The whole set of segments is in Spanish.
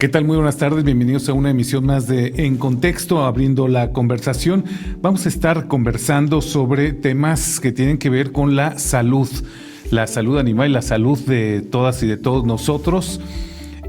¿Qué tal? Muy buenas tardes, bienvenidos a una emisión más de En Contexto, abriendo la conversación. Vamos a estar conversando sobre temas que tienen que ver con la salud animal y la salud de todas y de todos nosotros.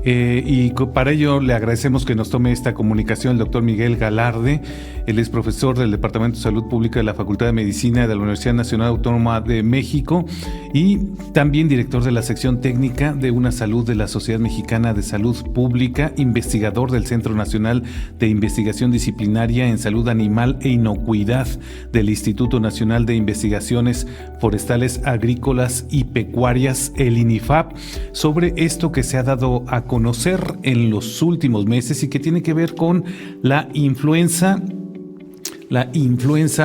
Y para ello le agradecemos que nos tome esta comunicación el doctor Miguel Galarde. Él es profesor del Departamento de Salud Pública de la Facultad de Medicina de la Universidad Nacional Autónoma de México y también director de la sección técnica de Una Salud de la Sociedad Mexicana de Salud Pública, investigador del Centro Nacional de Investigación Disciplinaria en Salud Animal e Inocuidad del Instituto Nacional de Investigaciones Forestales, Agrícolas y Pecuarias, el INIFAP, sobre esto que se ha dado a conocer en los últimos meses y que tiene que ver con la influenza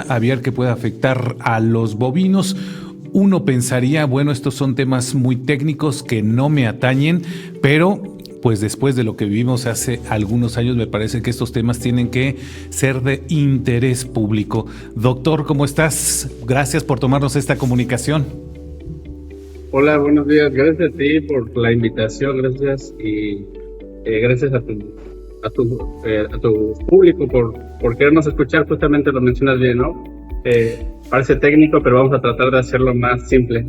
aviar que puede afectar a los bovinos. Uno pensaría, bueno, estos son temas muy técnicos que no me atañen, pero pues después de lo que vivimos hace algunos años, me parece que estos temas tienen que ser de interés público. Doctor, ¿cómo estás? Gracias por tomarnos esta comunicación. Hola, buenos días. Gracias a ti por la invitación, gracias y gracias a tu público por querernos escuchar. Justamente lo mencionas bien, ¿no? Parece técnico, pero vamos a tratar de hacerlo más simple.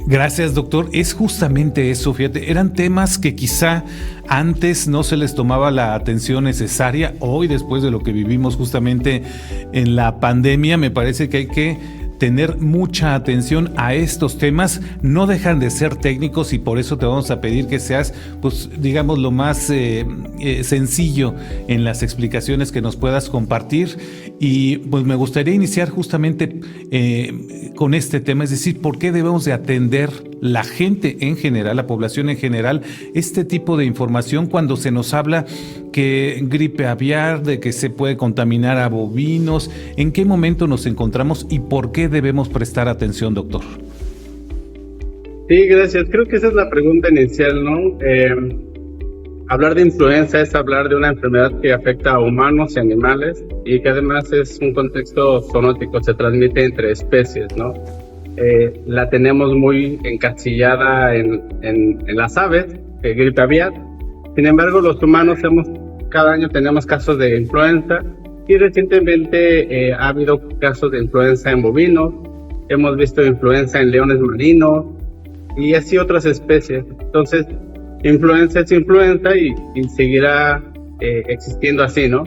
Gracias, doctor. Es justamente eso, fíjate, eran temas que quizá antes no se les tomaba la atención necesaria. Hoy, después de lo que vivimos justamente en la pandemia, me parece que hay que tener mucha atención a estos temas. No dejan de ser técnicos y por eso te vamos a pedir que seas, pues, digamos, lo más sencillo en las explicaciones que nos puedas compartir. Y pues me gustaría iniciar justamente con este tema, es decir, ¿por qué debemos de atender la gente en general, la población en general, este tipo de información cuando se nos habla que gripe aviar, de que se puede contaminar a bovinos? ¿En qué momento nos encontramos y por qué debemos prestar atención, doctor? Sí, gracias. Creo que esa es la pregunta inicial, ¿no? Hablar de influenza es hablar de una enfermedad que afecta a humanos y animales y que además es un contexto zoonótico, se transmite entre especies, ¿no? La tenemos muy encasillada en las aves, gripe aviar. Sin embargo, los humanos cada año tenemos casos de influenza y recientemente ha habido casos de influenza en bovinos, hemos visto influenza en leones marinos y así otras especies. Entonces, influenza es influenza y seguirá existiendo así, ¿no?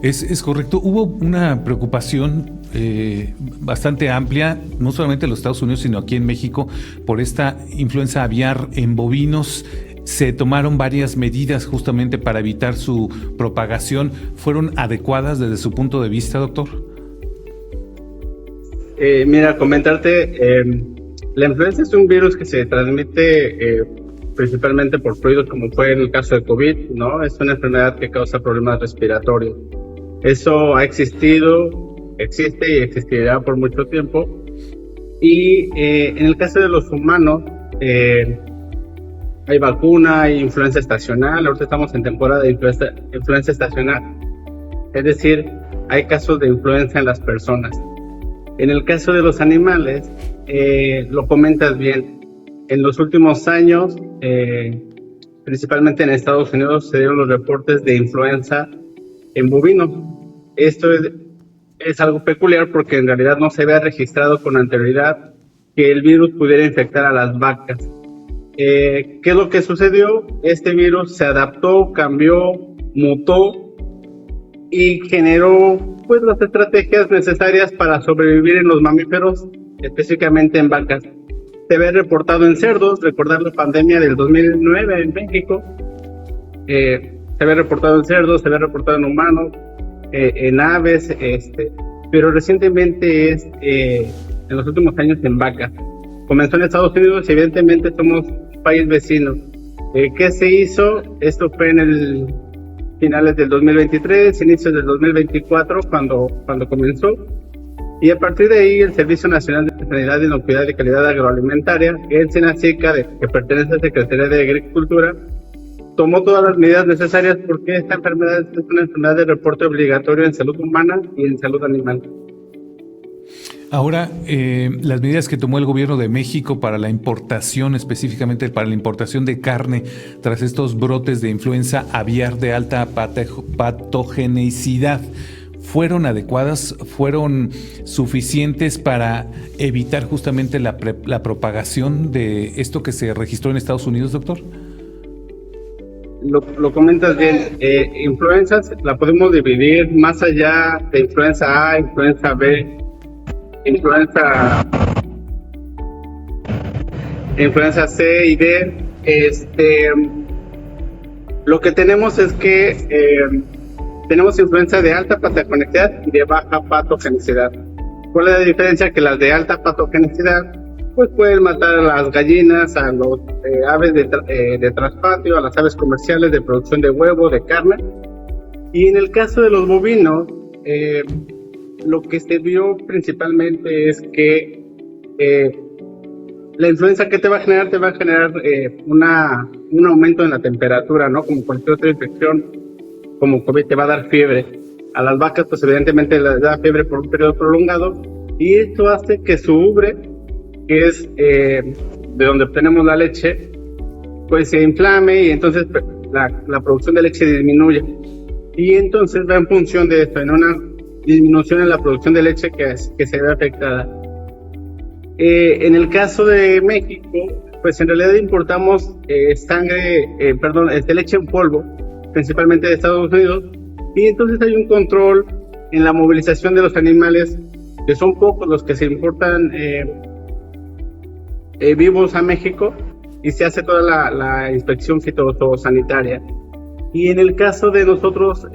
Es correcto. Hubo una preocupación bastante amplia, no solamente en los Estados Unidos, sino aquí en México, por esta influenza aviar en bovinos. Se tomaron varias medidas justamente para evitar su propagación. ¿Fueron adecuadas desde su punto de vista, doctor? Mira, comentarte, la influenza es un virus que se transmite principalmente por fluidos, como fue en el caso de COVID, ¿no? Es una enfermedad que causa problemas respiratorios. Eso ha existido, existe y existirá por mucho tiempo. Y en el caso de los humanos, hay vacuna, hay influenza estacional. Ahorita estamos en temporada de influenza estacional. Es decir, hay casos de influenza en las personas. En el caso de los animales, lo comentas bien. En los últimos años, principalmente en Estados Unidos, se dieron los reportes de influenza en bovinos. Esto es algo peculiar porque en realidad no se había registrado con anterioridad que el virus pudiera infectar a las vacas. ¿Qué es lo que sucedió? Este virus se adaptó, cambió, mutó y generó pues las estrategias necesarias para sobrevivir en los mamíferos, específicamente en vacas. Se ve reportado en cerdos, recordar la pandemia del 2009 en México. Se ve reportado en cerdos, se ve reportado en humanos, en aves, pero recientemente en los últimos años en vacas. Comenzó en Estados Unidos y evidentemente somos país vecino. ¿Qué se hizo? Esto fue en finales del 2023, inicios del 2024, cuando comenzó. Y a partir de ahí, el Servicio Nacional de Sanidad, Inocuidad y Calidad Agroalimentaria, el SENASICA, que pertenece a la Secretaría de Agricultura, tomó todas las medidas necesarias porque esta enfermedad es una enfermedad de reporte obligatorio en salud humana y en salud animal. Ahora, las medidas que tomó el gobierno de México para la importación, específicamente para la importación de carne, tras estos brotes de influenza aviar de alta patogenicidad, ¿fueron adecuadas? ¿Fueron suficientes para evitar justamente la propagación de esto que se registró en Estados Unidos, doctor? Lo comentas bien. Influencias la podemos dividir más allá de influenza A, influenza B, influenza C y D. Lo que tenemos es que tenemos influenza de alta patogenicidad y de baja patogenicidad. ¿Cuál es la diferencia? Que las de alta patogenicidad pues pueden matar a las gallinas, a los aves de traspatio, a las aves comerciales de producción de huevo, de carne. Y en el caso de los bovinos, lo que se vio principalmente es que la influenza que te va a generar un aumento en la temperatura, ¿no? Como cualquier otra infección, como COVID, te va a dar fiebre. A las vacas, pues evidentemente les da fiebre por un periodo prolongado, y esto hace que su ubre, que es de donde obtenemos la leche, pues se inflame, y entonces la producción de leche disminuye. Y entonces va en función de esto, en una disminución en la producción de leche que se ve afectada. En el caso de México, pues en realidad importamos leche en polvo, principalmente de Estados Unidos, y entonces hay un control en la movilización de los animales, que son pocos los que se importan vivos a México, y se hace toda la inspección fitosanitaria. Y en el caso de nosotros,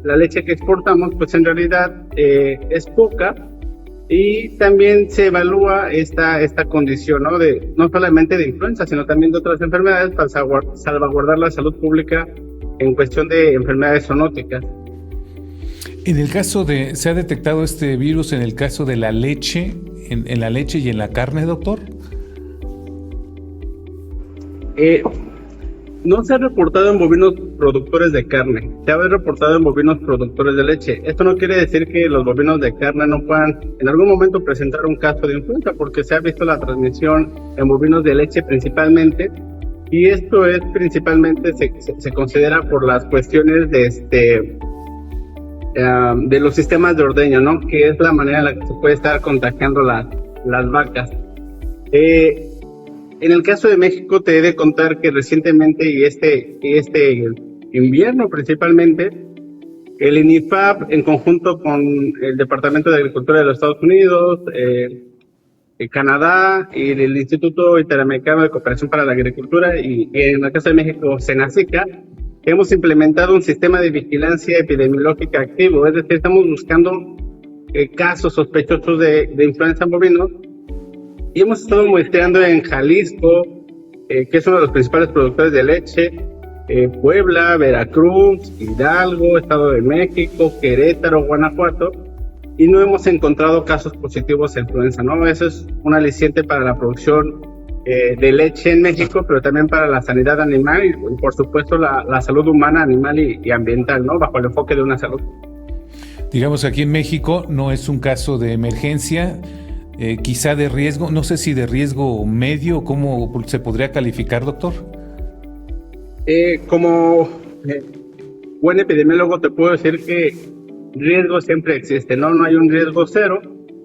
la leche que exportamos, pues en realidad es poca, y también se evalúa esta condición, ¿no? No solamente de influenza, sino también de otras enfermedades, para salvaguardar la salud pública en cuestión de enfermedades zoonóticas. En el caso ¿se ha detectado este virus en el caso de la leche, en la leche y en la carne, doctor? No se ha reportado en bovinos productores de carne, se ha reportado en bovinos productores de leche. Esto no quiere decir que los bovinos de carne no puedan en algún momento presentar un caso de influenza, porque se ha visto la transmisión en bovinos de leche principalmente, y esto es principalmente, se considera por las cuestiones de los sistemas de ordeño, ¿no? Que es la manera en la que se puede estar contagiando las vacas. En el caso de México, te he de contar que recientemente, y este invierno principalmente, el INIFAP, en conjunto con el Departamento de Agricultura de los Estados Unidos, Canadá y el Instituto Interamericano de Cooperación para la Agricultura, y en el caso de México, Senacica, hemos implementado un sistema de vigilancia epidemiológica activo. Es decir, estamos buscando casos sospechosos de influenza en bovinos, y hemos estado muestreando en Jalisco, que es uno de los principales productores de leche, Puebla, Veracruz, Hidalgo, Estado de México, Querétaro, Guanajuato, y no hemos encontrado casos positivos de influenza, ¿no? Eso es un aliciente para la producción de leche en México, pero también para la sanidad animal y por supuesto la salud humana, animal y ambiental, ¿no? Bajo el enfoque de una salud. Digamos, aquí en México no es un caso de emergencia, quizá de riesgo, no sé si de riesgo medio, ¿cómo se podría calificar, doctor? Como buen epidemiólogo te puedo decir que riesgo siempre existe, ¿no? No hay un riesgo cero,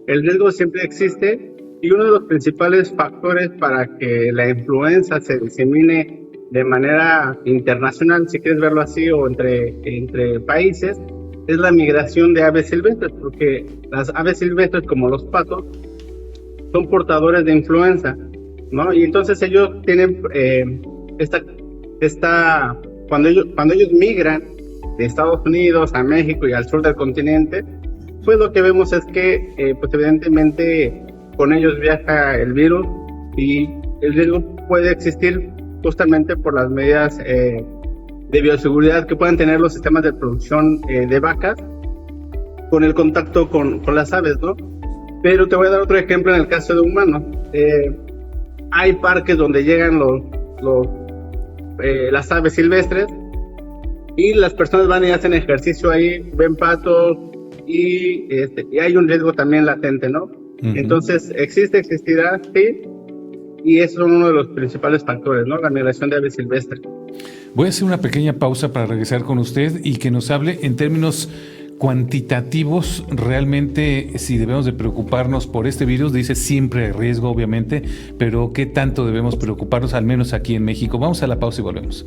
el riesgo siempre existe, y uno de los principales factores para que la influenza se disemine de manera internacional, si quieres verlo así, o entre países, es la migración de aves silvestres, porque las aves silvestres, como los patos, son portadores de influenza, ¿no? Y entonces ellos tienen cuando ellos migran de Estados Unidos a México y al sur del continente, pues lo que vemos es que, pues evidentemente, con ellos viaja el virus, y el riesgo puede existir justamente por las medidas de bioseguridad que puedan tener los sistemas de producción de vacas con el contacto con las aves, ¿no? Pero te voy a dar otro ejemplo en el caso de humanos. Hay parques donde llegan las aves silvestres, y las personas van y hacen ejercicio ahí, ven patos, y hay un riesgo también latente, ¿no? Entonces, existirá, sí, y eso es uno de los principales factores, ¿no? La migración de aves silvestres. Voy a hacer una pequeña pausa para regresar con usted y que nos hable en términos cuantitativos realmente si debemos de preocuparnos por este virus. Dice siempre hay riesgo, obviamente, pero ¿qué tanto debemos preocuparnos, al menos aquí en México? Vamos a la pausa y volvemos.